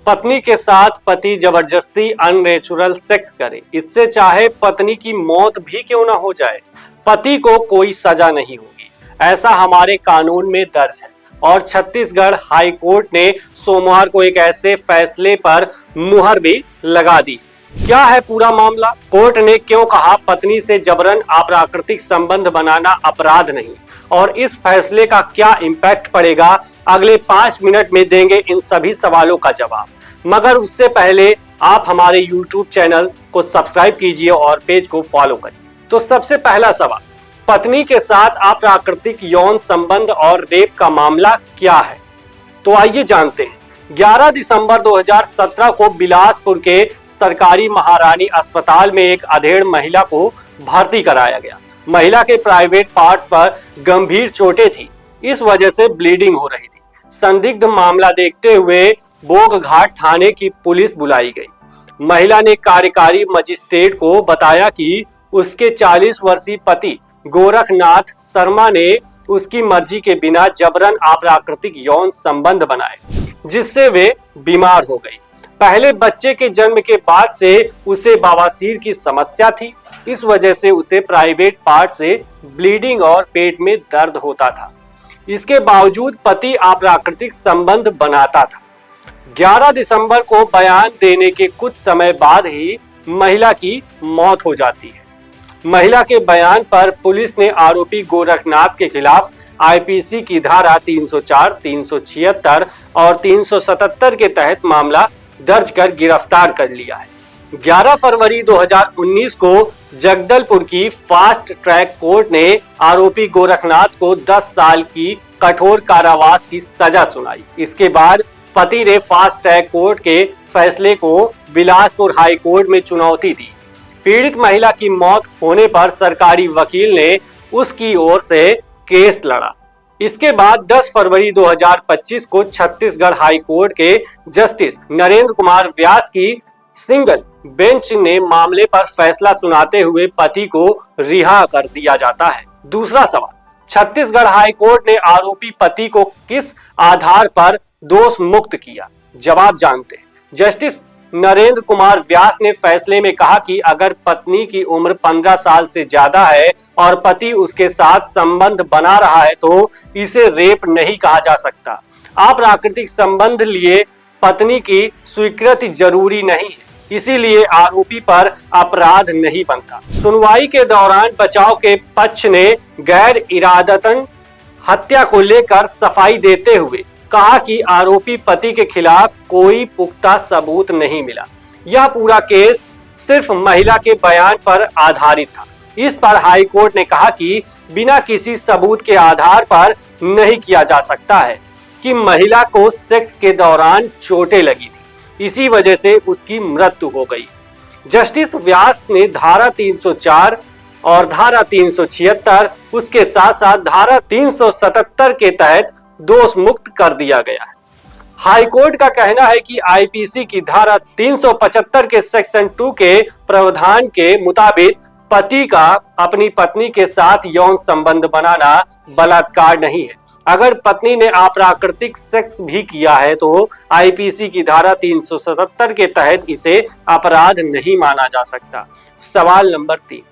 पत्नी के साथ पति जबरदस्ती अननेचुरल सेक्स करे, इससे चाहे पत्नी की मौत भी क्यों ना हो जाए, पति को कोई सजा नहीं होगी, ऐसा हमारे कानून में दर्ज है। और छत्तीसगढ़ हाई कोर्ट ने सोमवार को एक ऐसे फैसले पर मुहर भी लगा दी। क्या है पूरा मामला? कोर्ट ने क्यों कहा पत्नी से जबरन अप्राकृतिक संबंध बनाना अपराध नहीं, और इस फैसले का क्या इम्पैक्ट पड़ेगा, अगले 5 मिनट में देंगे इन सभी सवालों का जवाब। मगर उससे पहले आप हमारे YouTube चैनल को सब्सक्राइब कीजिए और पेज को फॉलो करिए। तो सबसे पहला सवाल, पत्नी के साथ अप्राकृतिक यौन संबंध और रेप का मामला क्या है? तो आइए जानते हैं। 11 दिसंबर 2017 को बिलासपुर के सरकारी महारानी अस्पताल में एक अधेड़ महिला को भर्ती कराया गया। महिला के प्राइवेट पार्ट्स पर गंभीर चोटें थी, इस वजह से ब्लीडिंग हो रही थी। संदिग्ध मामला देखते हुए बोगघाट थाने की पुलिस बुलाई गई। महिला ने कार्यकारी मजिस्ट्रेट को बताया कि उसके 40 वर्षीय पति गोरखनाथ शर्मा ने उसकी मर्जी के बिना जबरन अप्राकृतिक यौन संबंध बनाए, जिससे वे बीमार हो गई। पहले बच्चे के जन्म के बाद से उसे बवासीर की समस्या थी, इस वजह से उसे प्राइवेट पार्ट से ब्लीडिंग और पेट में दर्द होता था। इसके बावजूद पति अप्राकृतिक संबंध बनाता था। 11 दिसंबर को बयान देने के कुछ समय बाद ही महिला की मौत हो जाती है। महिला के बयान पर पुलिस ने आरोपी गोरखनाथ के खिलाफ आईपीसी की धारा 304, 376 और 377 के तहत मामला दर्ज कर गिरफ्तार कर लिया है। 11 फरवरी 2019 को जगदलपुर की फास्ट ट्रैक कोर्ट ने आरोपी गोरखनाथ को 10 साल की कठोर कारावास की सजा सुनाई। इसके बाद पति ने फास्ट ट्रैक कोर्ट के फैसले को बिलासपुर हाई कोर्ट में चुनौती दी। पीड़ित महिला की मौत होने पर सरकारी वकील ने उसकी ओर से केस लड़ा। इसके बाद 10 फरवरी 2025 को छत्तीसगढ़ हाई कोर्ट के जस्टिस नरेंद्र कुमार व्यास की सिंगल बेंच ने मामले पर फैसला सुनाते हुए पति को रिहा कर दिया जाता है। दूसरा सवाल, छत्तीसगढ़ हाई कोर्ट ने आरोपी पति को किस आधार पर दोष मुक्त किया? जवाब जानते हैं। जस्टिस नरेंद्र कुमार व्यास ने फैसले में कहा कि अगर पत्नी की उम्र 15 साल से ज्यादा है और पति उसके साथ संबंध बना रहा है तो इसे रेप नहीं कहा जा सकता। अप्राकृतिक संबंध लिए पत्नी की स्वीकृति जरूरी नहीं है, इसीलिए आरोपी पर अपराध नहीं बनता। सुनवाई के दौरान बचाव के पक्ष ने गैर इरादतन हत्या को लेकर सफाई देते हुए कहा कि आरोपी पति के खिलाफ कोई पुख्ता सबूत नहीं मिला। यह पूरा केस सिर्फ महिला के बयान पर आधारित था। इस पर हाई कोर्ट ने कहा कि बिना किसी सबूत के आधार पर नहीं किया जा सकता है कि महिला को सेक्स के दौरान चोटें लगी थी, इसी वजह से उसकी मृत्यु हो गई। जस्टिस व्यास ने धारा 304 और धारा 376 उसके साथ साथ धारा 377 के तहत दोष मुक्त कर दिया गया है। हाईकोर्ट का कहना है कि आईपीसी की धारा 375 के सेक्शन 2 के प्रावधान के मुताबिक पति का अपनी पत्नी के साथ यौन संबंध बनाना बलात्कार नहीं है। अगर पत्नी ने अप्राकृतिक सेक्स भी किया है तो आईपीसी की धारा 377 के तहत इसे अपराध नहीं माना जा सकता। सवाल नंबर 3,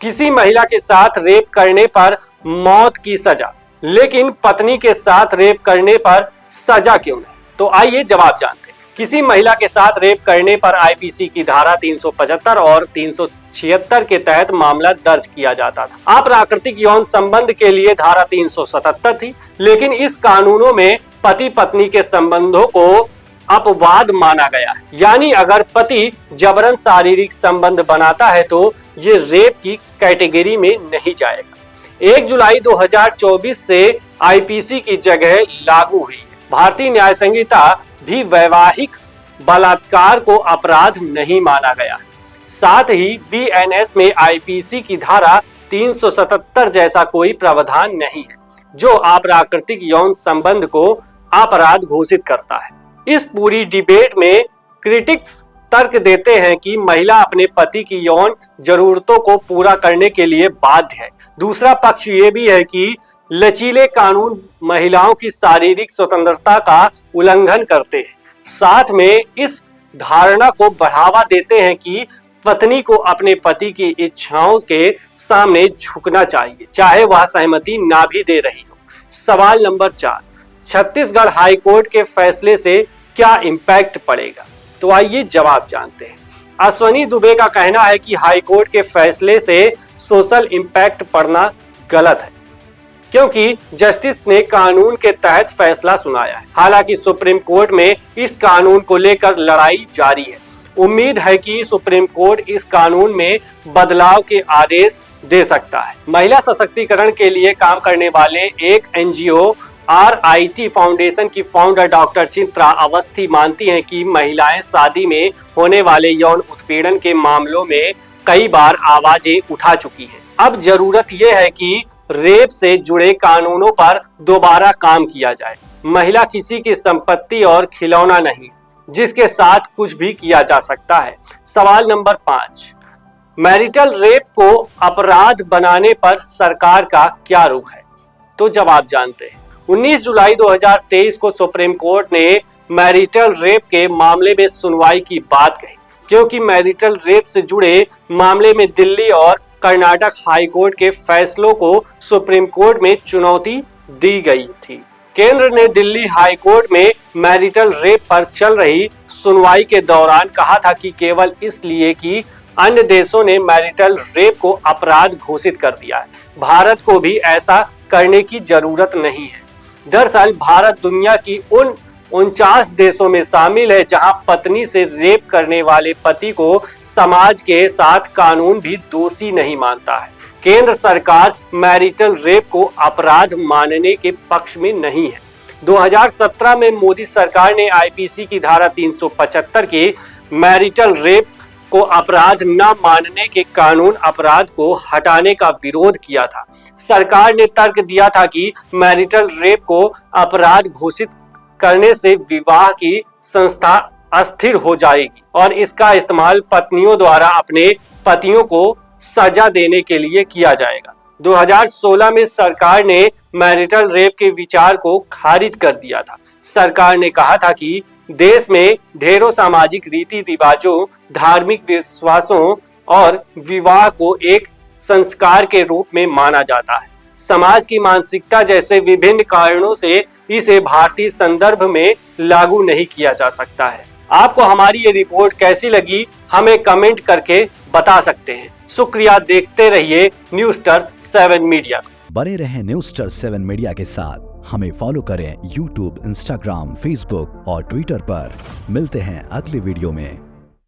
किसी महिला के साथ रेप करने पर मौत की सजा, लेकिन पत्नी के साथ रेप करने पर सजा क्यों नहीं? तो आइए जवाब जानते हैं। किसी महिला के साथ रेप करने पर आईपीसी की धारा 375 और 376 के तहत मामला दर्ज किया जाता था। अप्राकृतिक यौन संबंध के लिए धारा 377 थी, लेकिन इस कानूनों में पति पत्नी के संबंधों को अपवाद माना गया है। यानी अगर पति जबरन शारीरिक संबंध बनाता है तो ये रेप की कैटेगरी में नहीं जाएगा। 1 जुलाई 2024 से आईपीसी की जगह लागू हुई है। भारतीय न्याय संहिता भी वैवाहिक बलात्कार को अपराध नहीं माना गया है। साथ ही बीएनएस में आईपीसी की धारा 377 जैसा कोई प्रावधान नहीं है जो अप्राकृतिक यौन संबंध को अपराध घोषित करता है। इस पूरी डिबेट में क्रिटिक्स तर्क देते हैं कि महिला अपने पति की यौन जरूरतों को पूरा करने के लिए बाध्य है। दूसरा पक्ष ये भी है कि लचीले कानून महिलाओं की शारीरिक स्वतंत्रता का उल्लंघन करते हैं। साथ में इस धारणा को बढ़ावा देते हैं कि पत्नी को अपने पति की इच्छाओं के सामने झुकना चाहिए, चाहे वह सहमति ना भी दे रही हो। सवाल नंबर 4, छत्तीसगढ़ हाई कोर्ट के फैसले से क्या इंपैक्ट पड़ेगा? तो आइए जवाब जानते हैं। अश्वनी दुबे का कहना है कि हाई कोर्ट के फैसले से सोशल इंपैक्ट पड़ना गलत है, क्योंकि जस्टिस ने कानून के तहत फैसला सुनाया है। हालांकि सुप्रीम कोर्ट में इस कानून को लेकर लड़ाई जारी है। उम्मीद है कि सुप्रीम कोर्ट इस कानून में बदलाव के आदेश दे सकता है। महिला सशक्तिकरण के लिए काम करने वाले एक एनजीओ RIT फाउंडेशन की फाउंडर डॉक्टर चित्रा अवस्थी मानती हैं कि महिलाएं शादी में होने वाले यौन उत्पीड़न के मामलों में कई बार आवाजें उठा चुकी हैं। अब जरूरत यह है कि रेप से जुड़े कानूनों पर दोबारा काम किया जाए। महिला किसी की संपत्ति और खिलौना नहीं, जिसके साथ कुछ भी किया जा सकता है। सवाल नंबर 5, मैरिटल रेप को अपराध बनाने पर सरकार का क्या रुख है? तो जवाब जानते हैं। 19 जुलाई 2023 को सुप्रीम कोर्ट ने मैरिटल रेप के मामले में सुनवाई की बात कही, क्योंकि मैरिटल रेप से जुड़े मामले में दिल्ली और कर्नाटक हाई कोर्ट के फैसलों को सुप्रीम कोर्ट में चुनौती दी गई थी। केंद्र ने दिल्ली हाई कोर्ट में मैरिटल रेप पर चल रही सुनवाई के दौरान कहा था कि केवल इसलिए कि अन्य देशों ने मैरिटल रेप को अपराध घोषित कर दिया है, भारत को भी ऐसा करने की जरूरत नहीं है। दरअसल भारत दुनिया की उन 49 देशों में शामिल है जहां पत्नी से रेप करने वाले पति को समाज के साथ कानून भी दोषी नहीं मानता है। केंद्र सरकार मैरिटल रेप को अपराध मानने के पक्ष में नहीं है। 2017 में मोदी सरकार ने IPC की धारा 375 के मैरिटल रेप को अपराध न मानने के कानून अपराध को हटाने का विरोध किया था। सरकार ने तर्क दिया था कि मैरिटल रेप को अपराध घोषित करने से विवाह की संस्था अस्थिर हो जाएगी और इसका इस्तेमाल पत्नियों द्वारा अपने पतियों को सजा देने के लिए किया जाएगा। 2016 में सरकार ने मैरिटल रेप के विचार को खारिज कर दिया था। सरकार ने कहा था कि देश में ढेरों सामाजिक रीति रिवाजों, धार्मिक विश्वासों और विवाह को एक संस्कार के रूप में माना जाता है। समाज की मानसिकता जैसे विभिन्न कारणों से इसे भारतीय संदर्भ में लागू नहीं किया जा सकता है। आपको हमारी ये रिपोर्ट कैसी लगी हमें कमेंट करके बता सकते हैं। शुक्रिया, देखते रहिए न्यूज़स्टार 7 मीडिया। बने रहें न्यूज़स्टार 7 मीडिया के साथ। हमें फॉलो करें YouTube, Instagram, Facebook और Twitter पर। मिलते हैं अगले वीडियो में।